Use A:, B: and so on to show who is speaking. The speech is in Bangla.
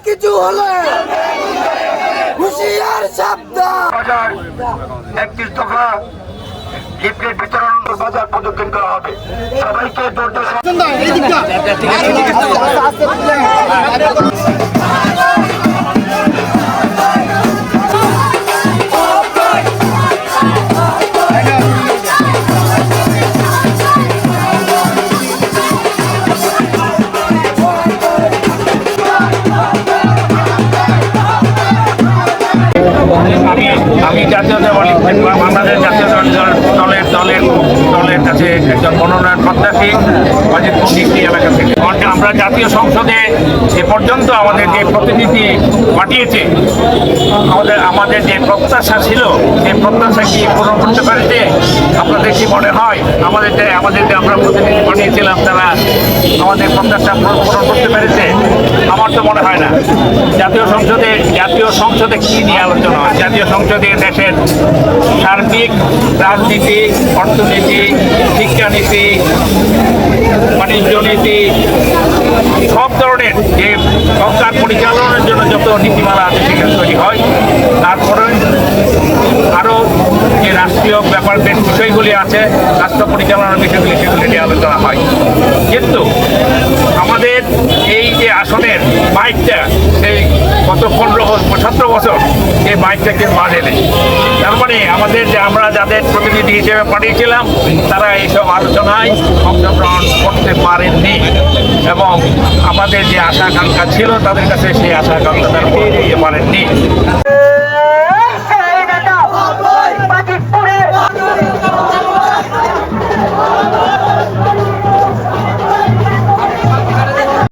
A: কিছু হলে হুঁশিয়ার সাবধান।
B: 31 দফা লিফলেট বিতরণ বাজার পদক্ষেপ করা হবে। সবাইকে আমি জাতীয়তাবাদী বাংলাদেশ জাতীয়তাবাদী দলের কাছে একজন মনোনয়ন প্রত্যাশী অজিত পণ্ডিত এলাকা থেকে। আমরা জাতীয় সংসদে এ পর্যন্ত আমাদের যে প্রতিনিধি পাঠিয়েছে, আমাদের যে প্রত্যাশা ছিল সেই প্রত্যাশা কি পূরণ করতে পেরেছে? আপনাদের কি মনে হয় আমাদেরকে আমরা প্রতিনিধি পাঠিয়েছিলাম তারা আমাদের প্রত্যাশা পূরণ করতে পেরেছে? আমার তো মনে হয় না। জাতীয় সংসদে কি নিয়ে আলোচনা হয়? জাতীয় সংসদে দেশের সার্বিক রাজনীতি, অর্থনীতি, শিক্ষানীতি, বাণিজ্য নীতি, সব ধরনের যে সরকার পরিচালনার জন্য যত নীতিমালা আছে সেখানে তৈরি হয়। তারপরে আরও যে রাষ্ট্রীয় ব্যাপার বিষয়গুলি আছে, রাষ্ট্র পরিচালনার বিষয়গুলি, সেগুলি নিয়ে আলোচনা হয়। কিন্তু আমাদের এই যে আসনের বাইকটা, সেই গত 17 বছর এই বাইকটাকে মানেনি। তার মানে আমরা যাদের প্রতিনিধি হিসেবে পাঠিয়েছিলাম তারা এইসব আলোচনায় অংশগ্রহণ করতে পারেননি এবং আমাদের যে আশা আকাঙ্ক্ষা ছিল তাদের কাছে সেই আশা আকাঙ্ক্ষা তারা পৌঁছে দিতে পারেননি।